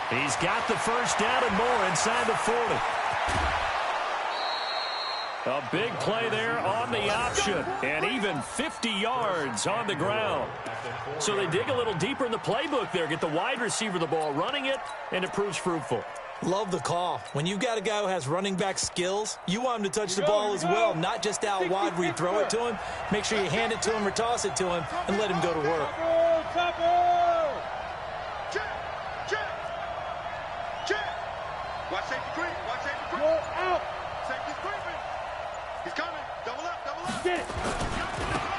He's got the first down and more inside the 40. A big play there on the option, and even 50 yards on the ground. So they dig a little deeper in the playbook there, get the wide receiver the ball, running it, and it proves fruitful. Love the call. When you've got a guy who has running back skills, you want him to touch the ball as well, not just out wide where you throw it to him. Make sure you hand it to him or toss it to him and let him go to work. Watch safety creep. Watch safety creep. Out. Safety's creeping. He's coming. Double up. Double up. Get it.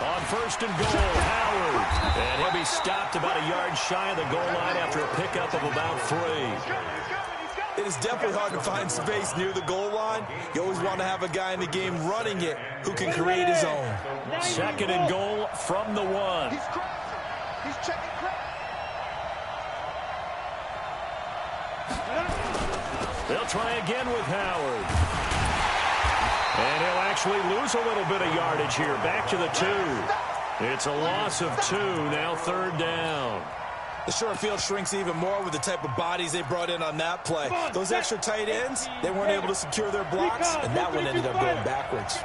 On first and goal, Howard. And he'll be stopped about a yard shy of the goal line after a pickup of about 3. It is definitely hard to find space near the goal line. You always want to have a guy in the game running it who can create his own. Second and goal from the 1. He's crossing. He's checking crap. They'll try again with Howard. And he'll actually lose a little bit of yardage here. Back to the 2. It's a loss of 2, now third down. The short field shrinks even more with the type of bodies they brought in on that play. Those extra tight ends, they weren't able to secure their blocks, and that one ended up going backwards.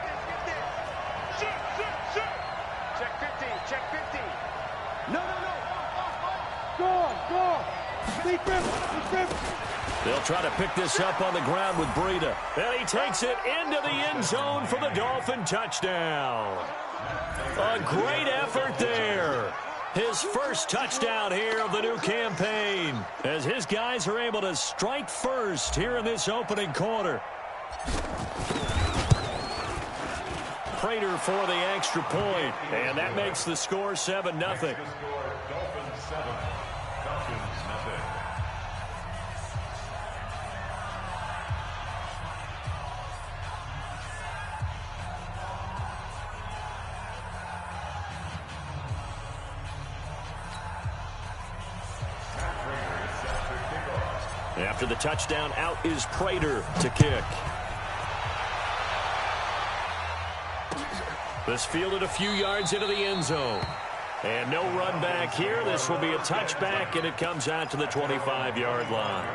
Check 15. Check 15. No. Go. Defense. They'll try to pick this up on the ground with Breida. And he takes it into the end zone for the Dolphin touchdown. A great effort there. His first touchdown here of the new campaign, as his guys are able to strike first here in this opening quarter. Prater for the extra point, and that makes the score 7-0. After the touchdown, out is Prater to kick. This fielded a few yards into the end zone. And no run back here. This will be a touchback, and it comes out to the 25-yard line.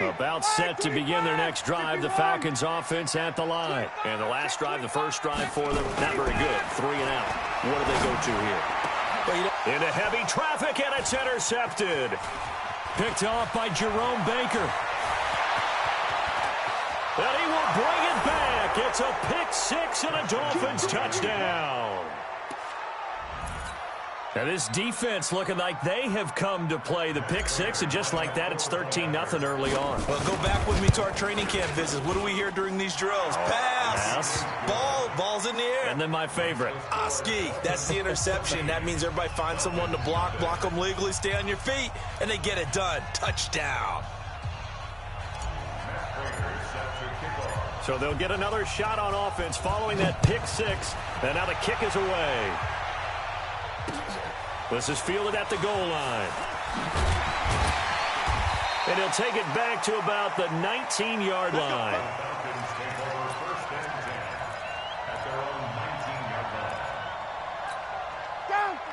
About set to begin their next drive. The Falcons offense at the line. And the last drive, the first drive for them, not very good. 3 and out. What do they go to here? Into heavy traffic, and it's intercepted. Picked off by Jerome Baker. And he will bring it back. It's a pick 6 and a Dolphins touchdown. Now this defense looking like they have come to play the pick 6, and just like that, it's 13-0 early on. Well, go back with me to our training camp visits. What do we hear during these drills? Pass. Ball's in the air. And then my favorite. Oski, that's the interception. That means everybody finds someone to block them legally, stay on your feet, and they get it done. Touchdown. So they'll get another shot on offense following that pick 6, and now the kick is away. This is fielded at the goal line. And he'll take it back to about the 19-yard line.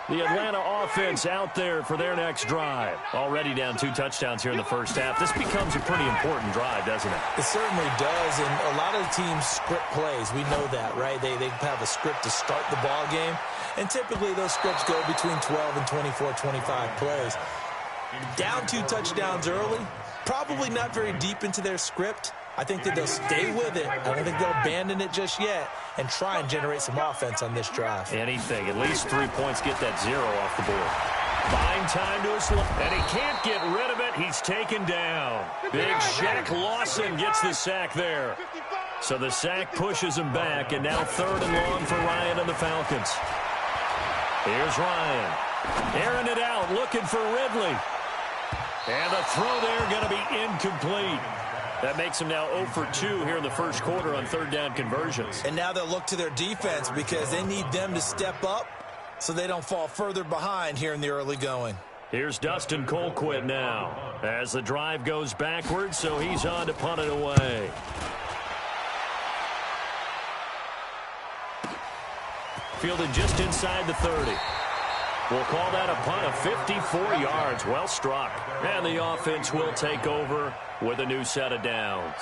The Atlanta offense out there for their next drive. Already down 2 touchdowns here in the first half. This becomes a pretty important drive, doesn't it? It certainly does, and a lot of the teams script plays. We know that, right? They have a script to start the ball game, and typically those scripts go between 12 and 24, 25 plays. Down 2 touchdowns early, probably not very deep into their script. I think that they'll stay with it. I don't think they'll abandon it just yet and try and generate some offense on this drive. Anything. At least 3 points, get that 0 off the board. Buying time to his left, and he can't get rid of it. He's taken down. Big Shaq Lawson gets the sack there. So the sack pushes him back, and now 3rd and long for Ryan and the Falcons. Here's Ryan. Airing it out, looking for Ridley. And the throw there going to be incomplete. That makes him now 0 for 2 here in the first quarter on 3rd down conversions. And now they'll look to their defense because they need them to step up so they don't fall further behind here in the early going. Here's Dustin Colquitt now as the drive goes backwards, so he's on to punt it away. fielded just inside the 30. We'll call that a punt of 54 yards. Well struck. And the offense will take over with a new set of downs.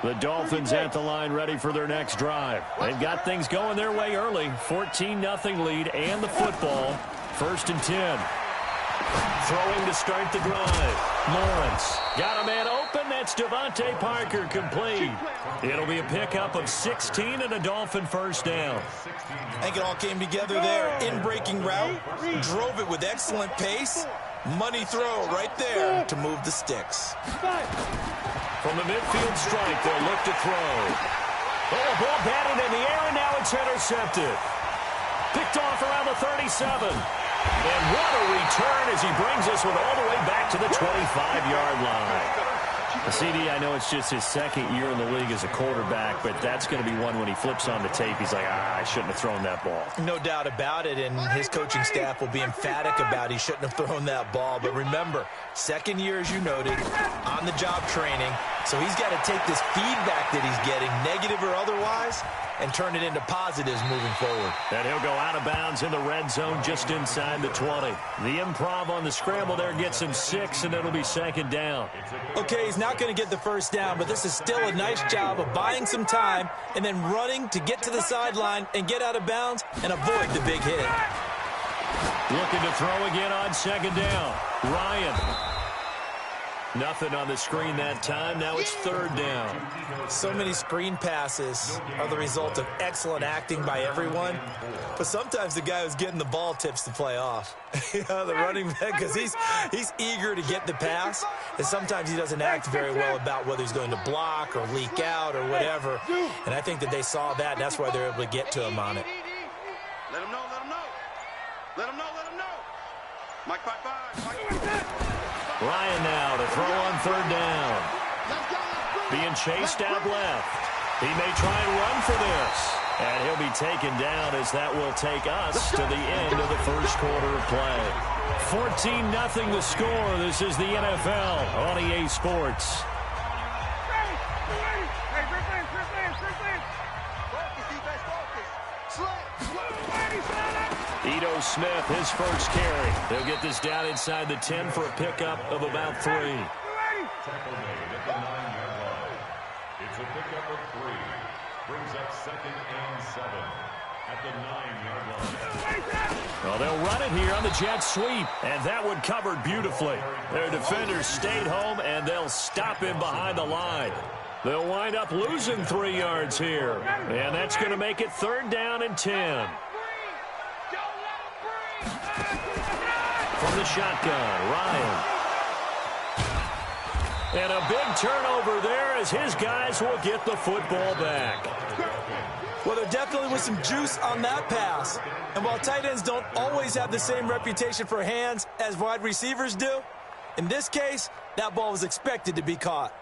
The Dolphins at the line ready for their next drive. They've got things going their way early. 14-0 lead and the football. 1st and 10. Throwing to start the drive. Lawrence got a man open. That's Devontae Parker complete. It'll be a pickup of 16 and a Dolphin first down. I think it all came together there. In-breaking route. Drove it with excellent pace. Money throw right there to move the sticks. From the midfield stripe, they'll look to throw. Oh, ball batted in the air, and now it's intercepted. Picked off around the 37. And what a return as he brings us with all the way back to the 25-yard line. CD, I know it's just his 2nd year in the league as a quarterback, but that's going to be one when he flips on the tape. He's like, I shouldn't have thrown that ball. No doubt about it, and his coaching staff will be emphatic about he shouldn't have thrown that ball. But remember, 2nd year, as you noted, on-the-job training, so he's got to take this feedback that he's getting, negative or otherwise, and turn it into positives moving forward. And he'll go out of bounds in the red zone just inside the 20. The improv on the scramble there gets him 6, and it'll be 2nd down. Okay, he's not going to get the first down, but this is still a nice job of buying some time and then running to get to the sideline and get out of bounds and avoid the big hit. Looking to throw again on 2nd down. Ryan. Nothing on the screen that time. Now it's 3rd down. So many screen passes are the result of excellent acting by everyone. But sometimes the guy who's getting the ball tips the play off. You know, the running back, because he's eager to get the pass. And sometimes he doesn't act very well about whether he's going to block or leak out or whatever. And I think that they saw that, and that's why they're able to get to him on it. Let him know, let him know. Let him know, let him know. Mike, Mike. Ryan now to throw on 3rd down. Being chased out left. He may try and run for this. And he'll be taken down as that will take us to the end of the first quarter of play. 14-0 the score. This is the NFL on EA Sports. Ito Smith, his first carry. They'll get this down inside the 10 for a pickup of about 3. It's a pickup of 3. Brings up 2nd and 7 at the 9-yard line. Well, they'll run it here on the jet sweep, and that one covered beautifully. Their defenders stayed home, and they'll stop him behind the line. They'll wind up losing 3 yards here, and that's going to make it 3rd down and 10. From the shotgun, Ryan. And a big turnover there as his guys will get the football back. Well, there definitely was some juice on that pass. And while tight ends don't always have the same reputation for hands as wide receivers do, in this case, that ball was expected to be caught.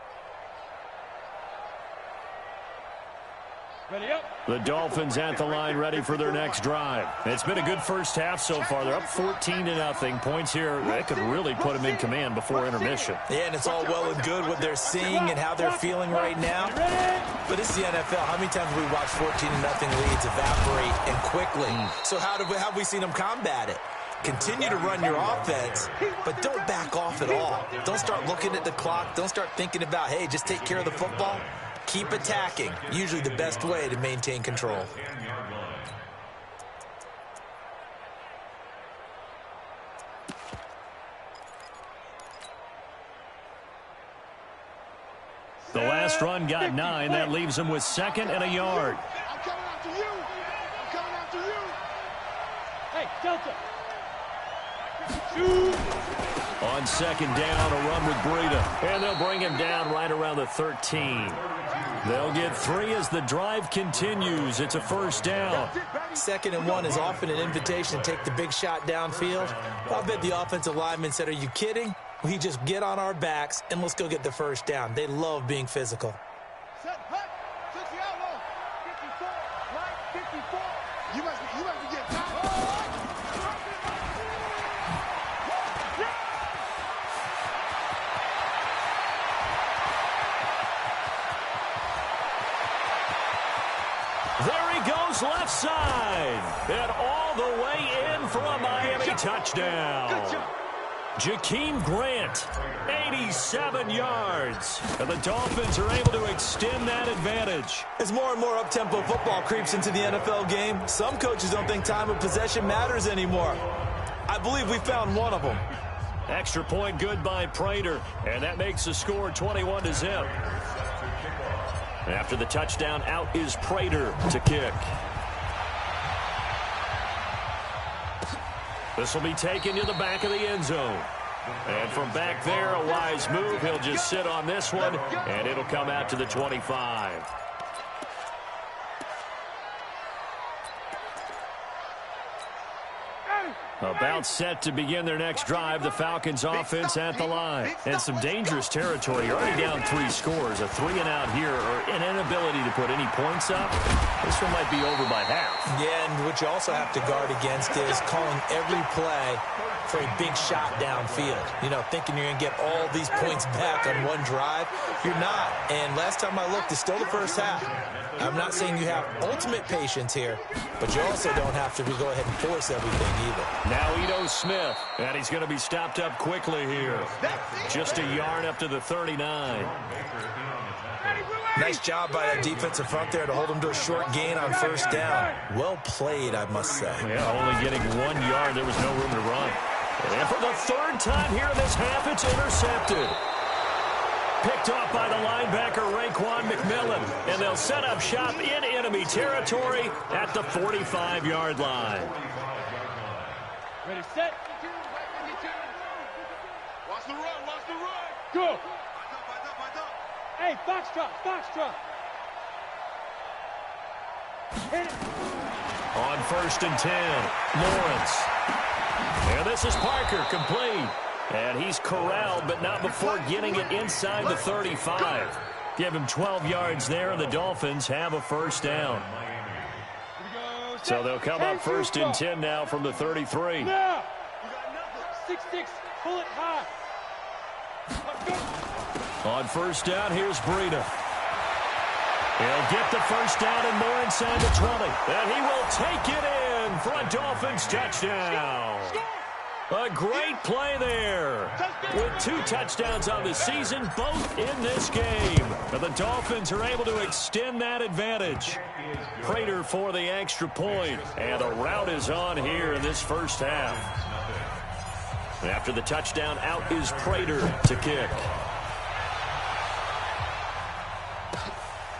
Ready up. The Dolphins at the line ready for their next drive. It's been a good first half so far. They're up 14-0. Points here, that could really put them in command before intermission. Yeah, and it's all well and good what they're seeing and how they're feeling right now. But it's the NFL. How many times have we watched 14-0 leads evaporate and quickly? So how have we seen them combat it? Continue to run your offense, but don't back off at all. Don't start looking at the clock. Don't start thinking about, hey, just take care of the football. Keep attacking. Usually the best way to maintain control. The last run got 9. That leaves him with 2nd and a yard. I'm coming after you. I'm coming after you. Hey, Delta. On 2nd down, a run with Breida. And they'll bring him down right around the 13. They'll get 3 as the drive continues. It's a 1st down. 2nd and 1 is often an invitation to take the big shot downfield. I'll bet the offensive lineman said, are you kidding? We just get on our backs and let's go get the 1st down. They love being physical. Set, hut, 60 outlaw. 54, right, 54. You must be getting tired. There he goes left side. And all the way in for a Miami touchdown. Good job. Jakeem Grant, 87 yards. And the Dolphins are able to extend that advantage. As more and more up-tempo football creeps into the NFL game, some coaches don't think time of possession matters anymore. I believe we found one of them. Extra point good by Prater, and that makes the score 21-0. After the touchdown, out is Prater to kick. This will be taken to the back of the end zone. And from back there, a wise move. He'll just sit on this one, and it'll come out to the 25. About set to begin their next drive, the Falcons offense at the line. And some dangerous territory. You're already down 3 scores. A 3-and-out here, or an inability to put any points up. This one might be over by half. Yeah, and what you also have to guard against is calling every play for a big shot downfield. You know, thinking you're going to get all these points back on one drive. You're not. And last time I looked, it's still the first half. I'm not saying you have ultimate patience here, but you also don't have to go ahead and force everything either. Now Ito Smith, and he's going to be stopped up quickly here. Just a yard up to the 39. Nice job by that defensive front there to hold him to a short gain on first down. Well played, I must say. Yeah, only getting 1 yard. There was no room to run. And for the third time here this half, it's intercepted. Picked off by the linebacker, Raekwon McMillan. And they'll set up shop in enemy territory at the 45-yard line. Ready, set. Watch the run, watch the run. Go. Watch up. Hey, foxtrot. Hit it. On 1st and 10, Lawrence. And this is Parker, complete. And he's corralled, but not before getting it inside the 35. Give him 12 yards there, and the Dolphins have a first down. So they'll come up 1st and 10 now from the 33. Now. 6-6, pull it high. On 1st down, here's Breida. He'll get the first down and more inside the 20. And he will take it in for a Dolphins touchdown. A great play there. With 2 touchdowns on the season, both in this game. And the Dolphins are able to extend that advantage. Prater for the extra point. And the route is on here in this first half. After the touchdown, out is Prater to kick.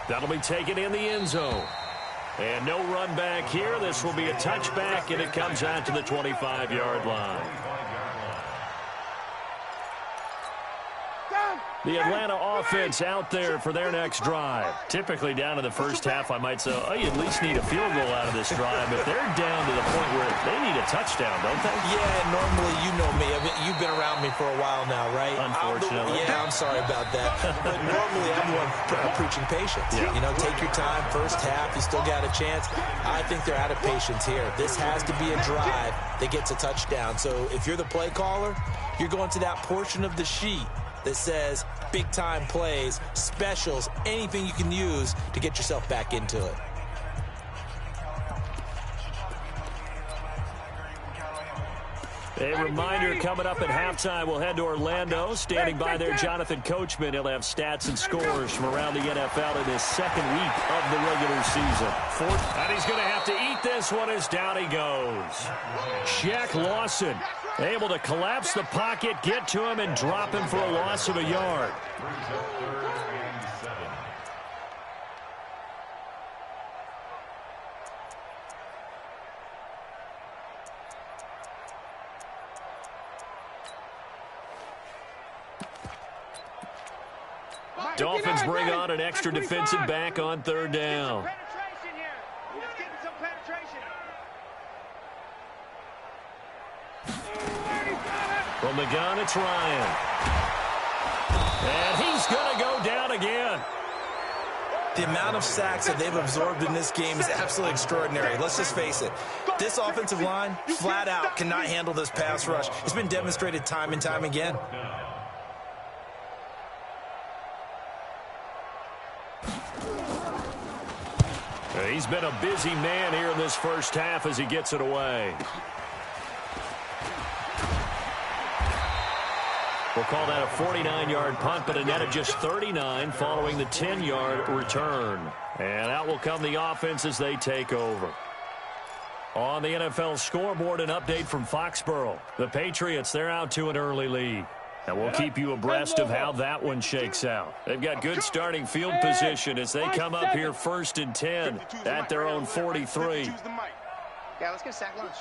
That'll be taken in the end zone. And no run back here. This will be a touchback, and it comes out to the 25-yard line. The Atlanta offense out there for their next drive. Typically down to the first half, I might say, oh, you at least need a field goal out of this drive. But they're down to the point where they need a touchdown, don't they? Yeah, normally you know me. You've been around me for a while now, right? Unfortunately. Yeah, I'm sorry about that. But normally I'm one preaching patience. Yeah. You know, take your time. First half, you still got a chance. I think they're out of patience here. This has to be a drive that gets a touchdown. So if you're the play caller, you're going to that portion of the sheet that says big-time plays, specials, anything you can use to get yourself back into it. A reminder, coming up at halftime, we'll head to Orlando. Standing by there, Jonathan Coachman. He'll have stats and scores from around the NFL in his second week of the regular season. And he's going to have to eat this one as down he goes. Shaq Lawson able to collapse the pocket, get to him, and drop him for a loss of a yard. Dolphins bring on an extra defensive back on 3rd down. From the gun, it's Ryan. And he's going to go down again. The amount of sacks that they've absorbed in this game is absolutely extraordinary. Let's just face it. This offensive line, flat out, cannot handle this pass rush. It's been demonstrated time and time again. He's been a busy man here in this first half as he gets it away. We'll call that a 49-yard punt, but a net of just 39 following the 10-yard return. And out will come the offense as they take over. On the NFL scoreboard, an update from Foxborough. The Patriots, they're out to an early lead. And we'll keep you abreast of how that one shakes out. They've got good starting field position as they come up here 1st and 10 at their own 43. Yeah, let's get a sack lunch.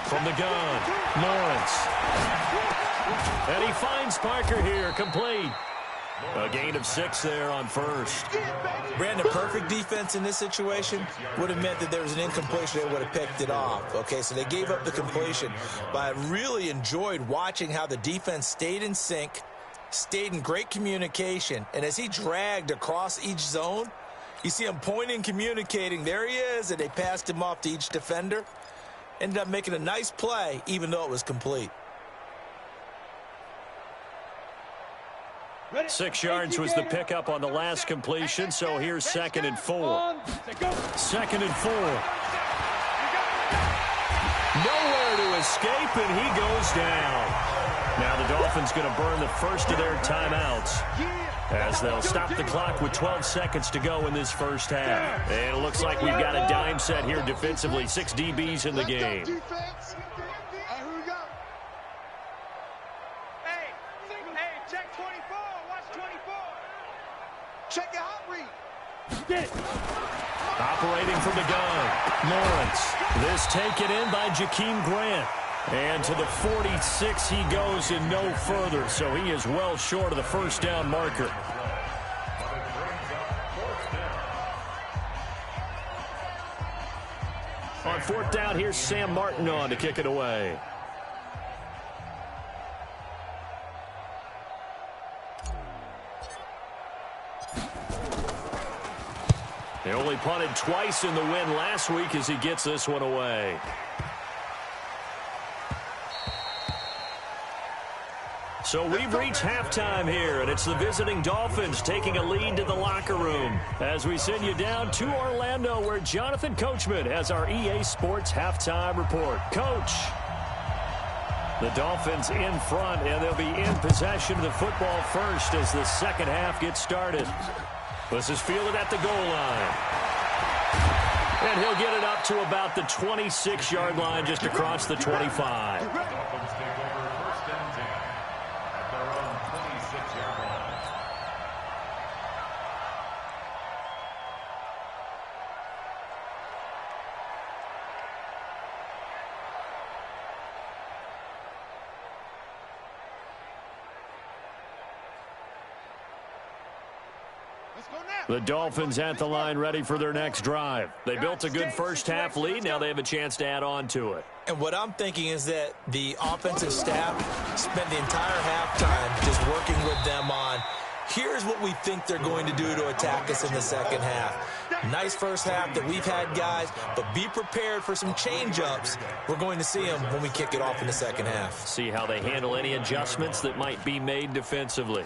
From the gun, Lawrence. And he finds Parker here, complete. A gain of 6 there on first. Brandon, perfect defense in this situation would have meant that there was an incompletion. They would have picked it off. Okay, so they gave up the completion. But I really enjoyed watching how the defense stayed in sync, stayed in great communication. And as he dragged across each zone, you see him pointing, communicating. There he is, and they passed him off to each defender. Ended up making a nice play, even though it was complete. 6 yards was the pickup on the last completion, so here's 2nd and 4. 2nd and 4. Nowhere to escape, and he goes down. Now the Dolphins going to burn the first of their timeouts as they'll stop the clock with 12 seconds to go in this first half. And it looks like we've got a dime set here defensively. 6 DBs in the game. Check 24. Watch 24. Check your hot read. Get it. Operating from the gun, Lawrence. This taken in by Jakeem Grant. And to the 46 he goes and no further. So he is well short of the first down marker. On 4th down, here's Sam Martin on to kick it away. They only punted twice in the win last week as he gets this one away. So we've reached halftime here, and it's the visiting Dolphins taking a lead to the locker room as we send you down to Orlando, where Jonathan Coachman has our EA Sports halftime report. Coach, the Dolphins in front, and they'll be in possession of the football first as the second half gets started. This is fielded at the goal line. And he'll get it up to about the 26-yard line, just across the 25. Dolphins take over 1st and 10 at their own 26-yard line. The Dolphins at the line, ready for their next drive. They built a good first half lead. Now they have a chance to add on to it. And what I'm thinking is that the offensive staff spent the entire halftime just working with them on, here's what we think they're going to do to attack us in the second half. Nice first half that we've had, guys, but be prepared for some change-ups. We're going to see them when we kick it off in the second half. See how they handle any adjustments that might be made defensively.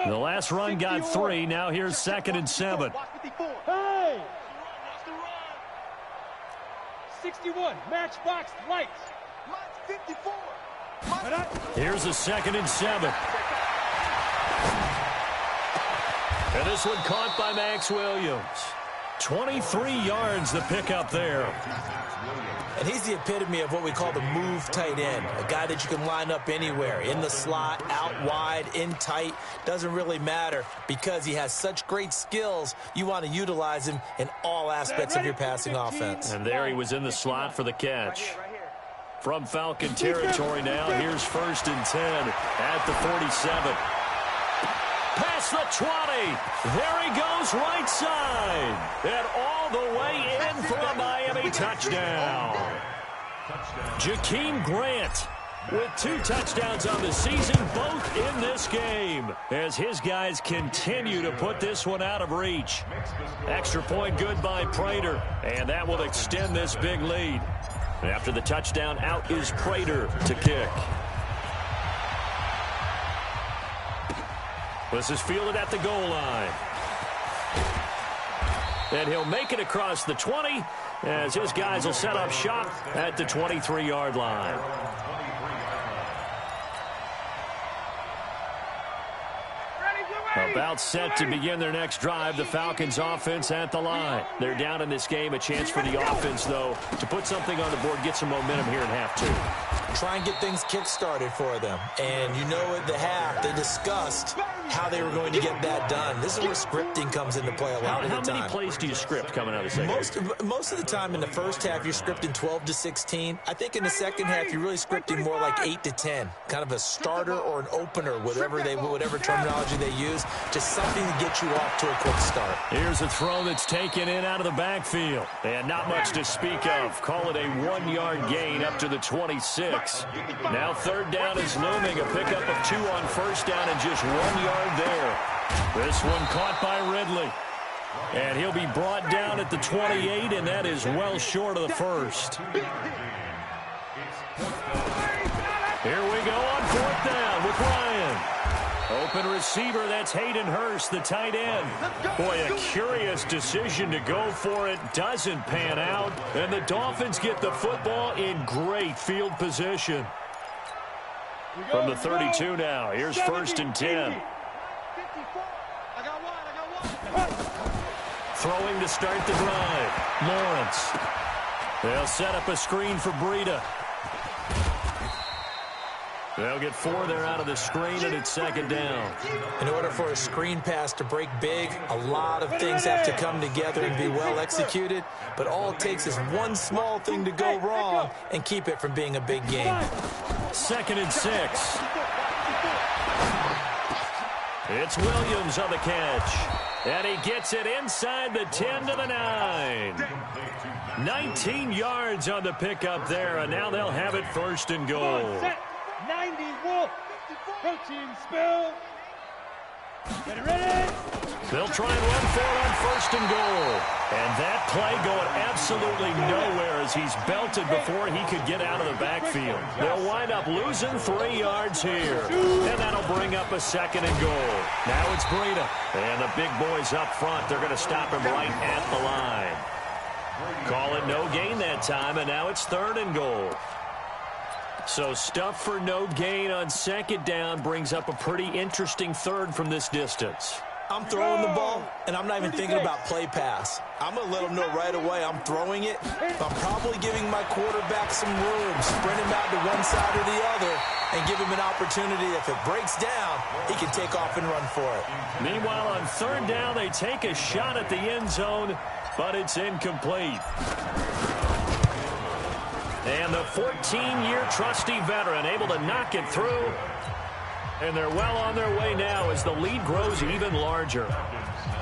The last run got 3. Now here's 2nd and 7. Hey! 61, matchbox lights. 54. Here's a 2nd and 7. And this one caught by Max Williams. 23 yards the pickup there. And he's the epitome of what we call the move tight end, a guy that you can line up anywhere, in the slot, out wide, in tight, doesn't really matter because he has such great skills. You want to utilize him in all aspects of your passing offense. And there he was in the slot for the catch. From Falcon territory now, here's 1st and 10 at the 47. Past the 20. There he goes right side. And all the way in for a Miami touchdown. Jakeem Grant with 2 touchdowns on the season, both in this game, as his guys continue to put this one out of reach. Extra point good by Prater, and that will extend this big lead. After the touchdown, out is Prater to kick. This is fielded at the goal line. And he'll make it across the 20 as his guys will set up shop at the 23-yard line. About set to begin their next drive, the Falcons offense at the line. They're down in this game. A chance for the offense, though, to put something on the board, get some momentum here in half 2. Try and get things kick-started for them. And you know at the half, they discussed how they were going to get that done. This is where scripting comes into play a lot of the time. How many plays do you script coming out of the second? Most of the time in the first half, you're scripting 12 to 16. I think in the second half, you're really scripting more like 8 to 10. Kind of a starter or an opener, whatever terminology they use. Just something to get you off to a quick start. Here's a throw that's taken in out of the backfield. And not much to speak of. Call it a 1-yard gain up to the 26. Now 3rd down is looming. A pickup of 2 on 1st down and just 1 yard there. This one caught by Ridley. And he'll be brought down at the 28, and that is well short of the 1st. Here we go on 4th down with Ryan. Open receiver, that's Hayden Hurst, the tight end. Boy, a curious decision to go for it. Doesn't pan out. And the Dolphins get the football in great field position. From the 32 now, here's 1st and 10. Throwing to start the drive. Lawrence. They'll set up a screen for Breida. They'll get 4 there out of the screen, and it's 2nd down. In order for a screen pass to break big, a lot of things have to come together and be well executed. But all it takes is one small thing to go wrong and keep it from being a big game. 2nd and 6. It's Williams on the catch. And he gets it inside the 10 to the 9. 19 yards on the pickup there, and now they'll have it 1st and goal. 90 Wolf. Protein spill. Get it ready. They'll try and run for it on 1st and goal. And that play going absolutely nowhere as he's belted before he could get out of the backfield. They'll wind up losing 3 yards here. And that'll bring up a 2nd and goal. Now it's Breida. And the big boys up front, they're going to stop him right at the line. Call it no gain that time, and now it's 3rd and goal. So stuff for no gain on 2nd down brings up a pretty interesting 3rd from this distance. I'm throwing the ball, and I'm not even thinking about play pass. I'm going to let them know right away I'm throwing it. I'm probably giving my quarterback some room, sprint him out to one side or the other, and give him an opportunity. If it breaks down, he can take off and run for it. Meanwhile, on 3rd down, they take a shot at the end zone, but it's incomplete. And the 14-year trusty veteran able to knock it through. And they're well on their way now as the lead grows even larger.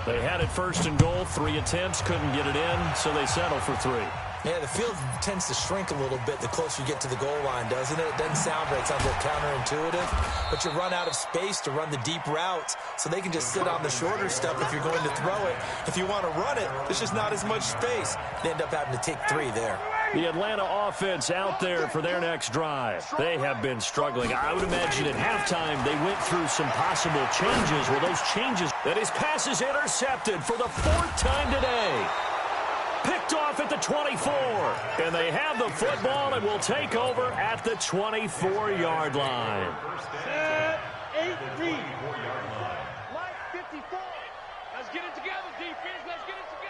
They had it 1st and goal, 3 attempts, couldn't get it in, so they settle for 3. Yeah, the field tends to shrink a little bit the closer you get to the goal line, doesn't it? It doesn't sound right. It sounds a little counterintuitive. But you run out of space to run the deep routes, so they can just sit on the shorter stuff if you're going to throw it. If you want to run it, there's just not as much space. They end up having to take 3 there. The Atlanta offense out there for their next drive. They have been struggling. I would imagine at halftime they went through some possible changes. Well, those changes, that his pass is intercepted for the 4th time today. Picked off at the 24. And they have the football and will take over at the 24-yard line. 8-3. Line 54. Let's get it together, defense. Let's get it together.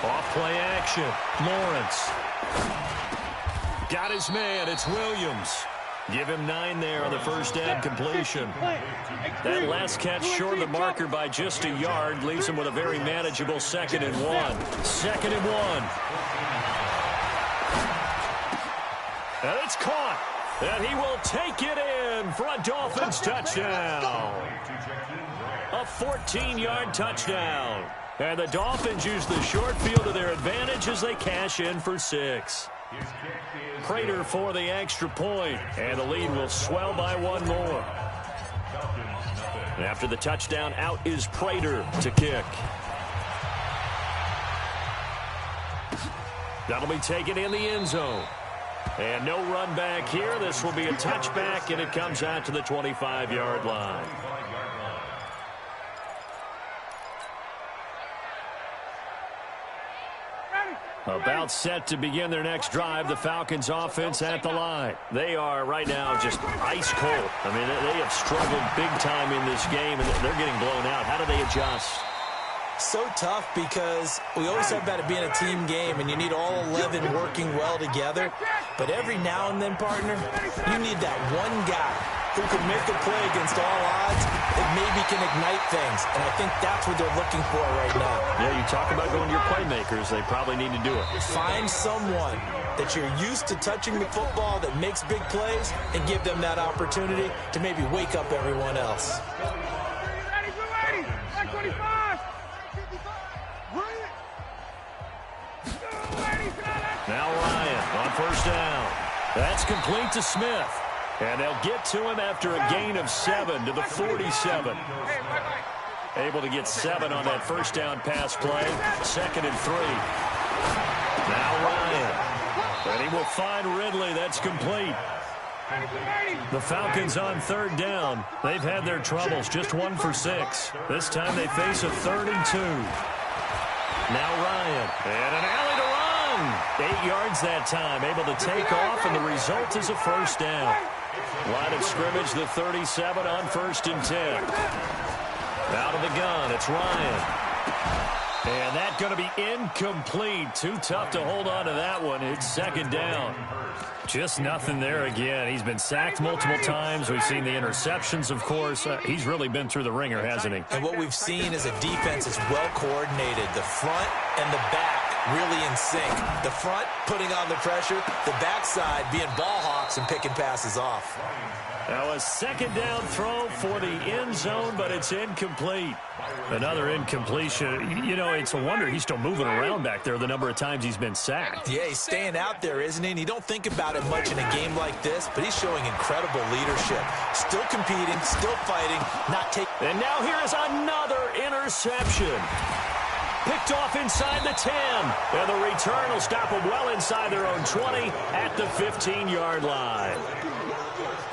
Off play action. Lawrence. Got his man. It's Williams. Give him 9 there on the 1st down completion. That last catch short of the marker by just a yard leaves him with a very manageable 2nd and 1. 2nd and 1. And it's caught. And he will take it in for a Dolphins touchdown. A 14-yard touchdown. And the Dolphins use the short field to their advantage as they cash in for 6. Prater for the extra point, and the lead will swell by 1 more. After the touchdown, out is Prater to kick. That'll be taken in the end zone. And no run back here. This will be a touchback, and it comes out to the 25-yard line. About set to begin their next drive, the Falcons offense at the line. They are right now just ice cold. I mean, they have struggled big time in this game, and they're getting blown out. How do they adjust? So tough because we always talk about it being a team game, and you need all 11 working well together. But every now and then, partner, you need that one guy who can make a play against all odds that maybe can ignite things. And I think that's what they're looking for right now. Yeah, you talk about going to your playmakers. They probably need to do it. Find someone that you're used to touching the football that makes big plays and give them that opportunity to maybe wake up everyone else. Now Ryan on first down. That's complete to Smith. And they'll get to him after a gain of 7 to the 47. Able to get 7 on that first down pass play. 2nd and 3. Now Ryan. And he will find Ridley. That's complete. The Falcons on 3rd down. They've had their troubles. Just 1 for 6. This time they face a 3rd and 2. Now Ryan. And an alley to run. 8 yards that time. Able to take off, and the result is a first down. Line of scrimmage, the 37 on 1st and 10. Out of the gun, it's Ryan. And that's going to be incomplete. Too tough to hold on to that one. It's 2nd down. Just nothing there again. He's been sacked multiple times. We've seen the interceptions, of course. He's really been through the ringer, hasn't he? And what we've seen is a defense is well coordinated. The front and the back really in sync. The front putting on the pressure, the backside being ball hawks and picking passes off. Now a 2nd down throw for the end zone, but it's incomplete. Another incompletion. You know, it's a wonder he's still moving around back there the number of times he's been sacked. Yeah, he's staying out there, isn't he? And you don't think about it much in a game like this, but he's showing incredible leadership. Still competing, still fighting, not taking. And now here is another interception. Picked off inside the 10. And the return will stop them well inside their own 20 at the 15-yard line.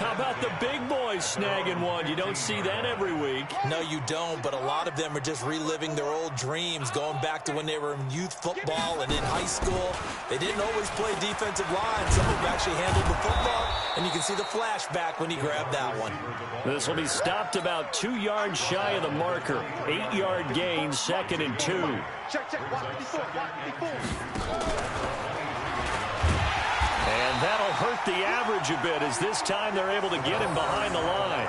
How about the big boys snagging one? You don't see that every week. No, you don't, but a lot of them are just reliving their old dreams, going back to when they were in youth football and in high school. They didn't always play defensive line. Some of them actually handled the football, and you can see the flashback when he grabbed that one. This will be stopped about 2 yards shy of the marker. 8-yard gain, 2nd and 2. Check, watch 54, watch 54. And that'll hurt the average a bit, as this time they're able to get him behind the line.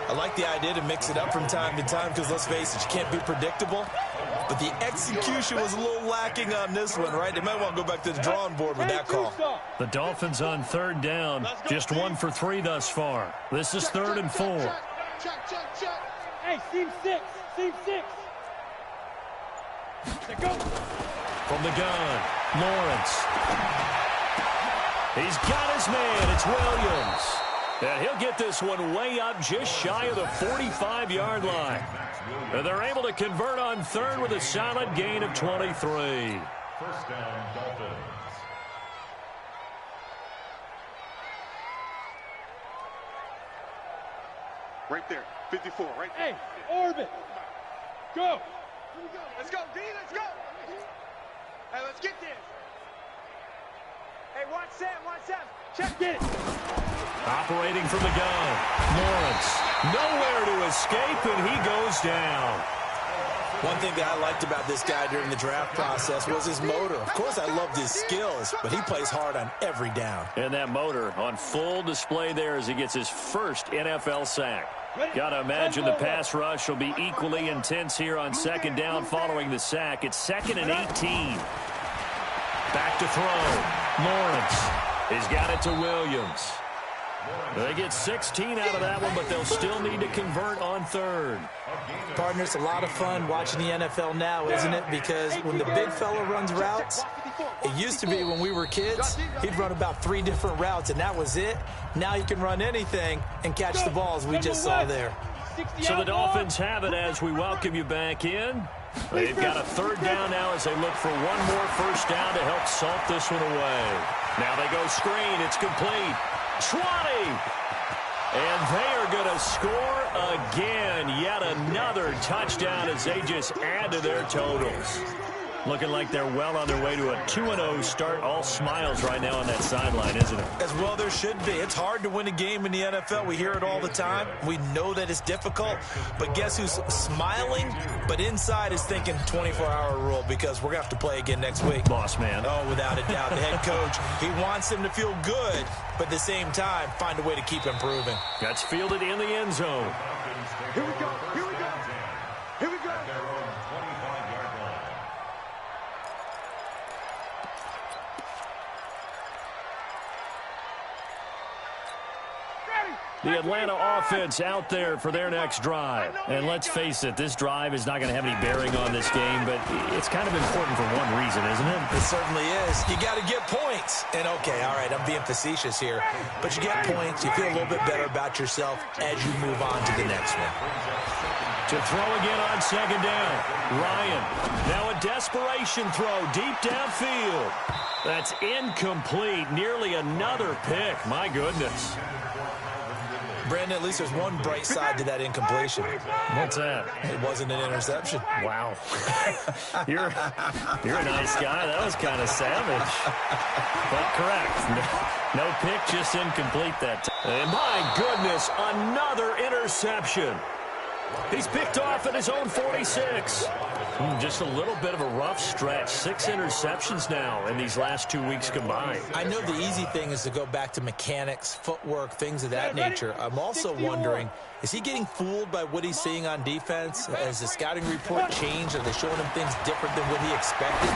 I like the idea to mix it up from time to time because, let's face it, you can't be predictable. But the execution was a little lacking on this one, right? They might want to go back to the drawing board with that call. The Dolphins on 3rd down, just 1 for 3 thus far. This is 3rd and 4. Check. Hey, seam 6. Let's go. From the gun, Lawrence. He's got his man. It's Williams. And he'll get this one way up just shy of the 45-yard line. And they're able to convert on 3rd with a solid gain of 23. First down, Dolphins. Right there, 54, right there. Hey, orbit. Go. Let's go, D, let's go. Hey, let's get this. Hey, watch Sam. Check it. Operating from the gun, Lawrence. Nowhere to escape, and he goes down. One thing that I liked about this guy during the draft process was his motor. Of course, I loved his skills, but he plays hard on every down. And that motor on full display there as he gets his first NFL sack. Got to imagine the pass rush will be equally intense here on 2nd down following the sack. It's 2nd and 18. Back to throw. Lawrence. He's got it to Williams. They get 16 out of that one, but they'll still need to convert on third. Partner, it's a lot of fun watching the NFL now, isn't it? Because when the big fella runs routes, it used to be when we were kids, he'd run about 3 different routes, and that was it. Now he can run anything and catch the balls we just saw there. So the Dolphins have it as we welcome you back in. They've got a third down now as they look for one more first down to help salt this one away. Now they go screen. It's complete. 20. And they are going to score again. Yet another touchdown as they just add to their totals. Looking like they're well on their way to a 2-0 start. All smiles right now on that sideline, isn't it? As well there should be. It's hard to win a game in the NFL. We hear it all the time. We know that it's difficult. But guess who's smiling, but inside is thinking 24-hour rule because we're going to have to play again next week. Boss man. Oh, without a doubt. The head coach, he wants them to feel good, but at the same time, find a way to keep improving. That's fielded in the end zone. Here we go. Here we go. Here we go. The Atlanta offense out there for their next drive. And let's face it, this drive is not going to have any bearing on this game, but it's kind of important for one reason, isn't it? It certainly is. You got to get points. And, okay, all right, I'm being facetious here. But you get points. You feel a little bit better about yourself as you move on to the next one. To throw again on second down. Ryan. Now a desperation throw deep downfield. That's incomplete. Nearly another pick. My goodness. Brandon, at least there's one bright side to that incompletion. What's that? It wasn't an interception. Wow. You're a nice guy. That was kind of savage. But correct. No pick, just incomplete that time. And my goodness, another interception. He's picked off at his own 46. Just a little bit of a rough stretch. 6 interceptions now in these last 2 weeks combined. I know the easy thing is to go back to mechanics, footwork, things of that nature. I'm also wondering, is he getting fooled by what he's seeing on defense? Has the scouting report changed? Are they showing him things different than what he expected?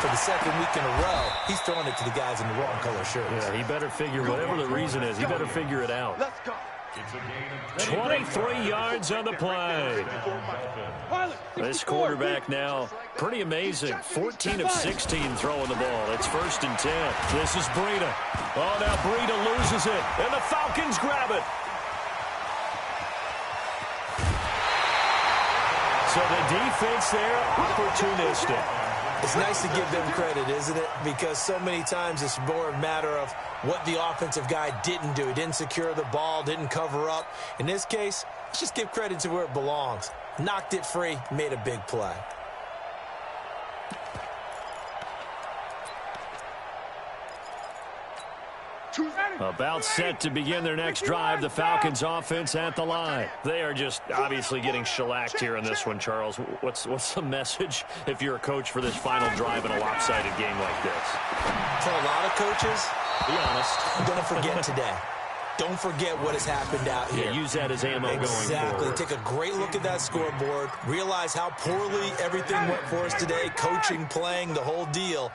For the second week in a row, he's throwing it to the guys in the wrong color shirts. Yeah, he better figure, whatever the reason is, he better figure it out. Let's go. 23 yards on the play. This quarterback now, pretty amazing. 14 of 16 throwing the ball. It's 1st and 10. This is Breida. Oh, now Breida loses it, and the Falcons grab it. So the defense there, opportunistic. It's nice to give them credit, isn't it? Because so many times it's more a matter of what the offensive guy didn't do. He didn't secure the ball, didn't cover up. In this case, let's just give credit to where it belongs. Knocked it free, made a big play. About set to begin their next drive, the Falcons offense at the line. They are just obviously getting shellacked here in this one, Charles. What's the message if you're a coach for this final drive in a lopsided game like this? For a lot of coaches, be honest, I'm going to forget today. Don't forget what has happened out here. Yeah, use that as ammo going forward. Exactly. Take a great look at that scoreboard. Realize how poorly everything went for us today. Coaching, playing, the whole deal.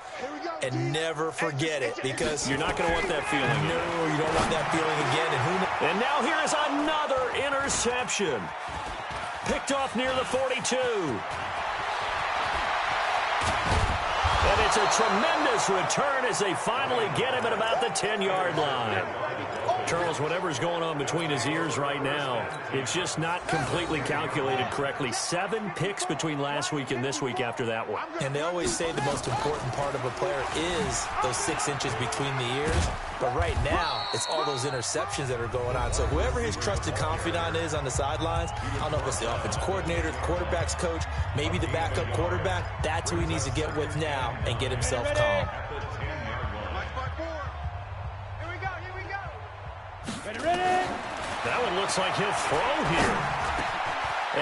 And never forget it because you're not going to want that feeling again. No, you don't want that feeling again. And now here is another interception. Picked off near the 42. And it's a tremendous return as they finally get him at about the 10-yard line. Charles, whatever's going on between his ears right now, it's just not completely calculated correctly. 7 picks between last week and this week after that one. And they always say the most important part of a player is those 6 inches between the ears. But right now, it's all those interceptions that are going on. So whoever his trusted confidant is on the sidelines, I don't know if it's the offense coordinator, the quarterback's coach, maybe the backup quarterback, that's who he needs to get with now and get himself calm. That one looks like he'll throw here.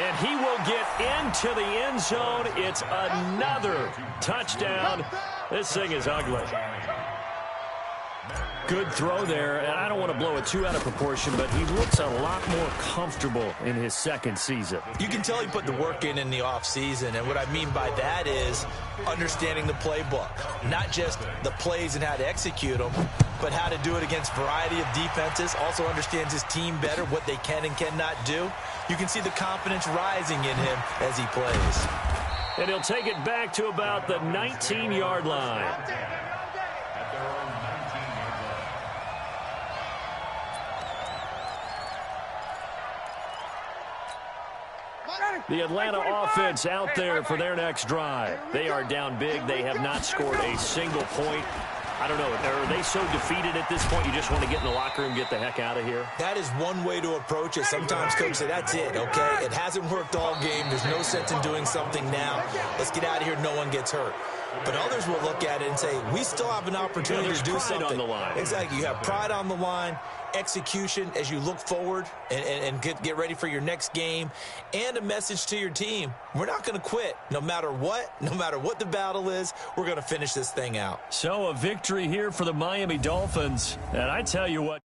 And he will get into the end zone. It's another touchdown. This thing is ugly. Good throw there, and I don't want to blow it too out of proportion, but he looks a lot more comfortable in his second season. You can tell he put the work in the offseason, and what I mean by that is understanding the playbook. Not just the plays and how to execute them, but how to do it against a variety of defenses. Also understands his team better, what they can and cannot do. You can see the confidence rising in him as he plays. And he'll take it back to about the 19-yard line. The Atlanta offense out there for their next drive. They are down big. They have not scored a single point. I don't know. Are they so defeated at this point you just want to get in the locker room and get the heck out of here? That is one way to approach it. Sometimes coaches say, that's it, okay? It hasn't worked all game. There's no sense in doing something now. Let's get out of here. No one gets hurt. But others will look at it and say, we still have an opportunity to do something. On the line. Exactly. You have pride on the line, execution as you look forward and get ready for your next game, and a message to your team. We're not going to quit no matter what the battle is. We're going to finish this thing out. So a victory here for the Miami Dolphins. And I tell you what,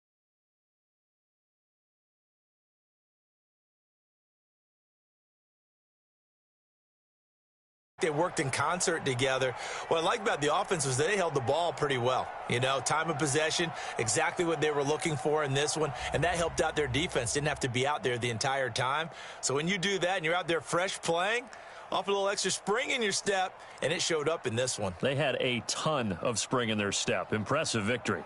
they worked in concert together. What I like about the offense was they held the ball pretty well. You know, time of possession, exactly what they were looking for in this one, and that helped out their defense. Didn't have to be out there the entire time. So when you do that and you're out there fresh playing, off a little extra spring in your step, and it showed up in this one. They had a ton of spring in their step. Impressive victory.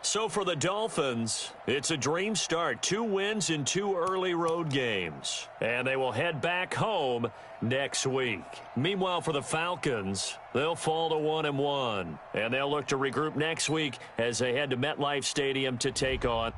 So for the Dolphins, it's a dream start. 2 wins in 2 early road games. And they will head back home next week. Meanwhile, for the Falcons, they'll fall to 1-1. And they'll look to regroup next week as they head to MetLife Stadium to take on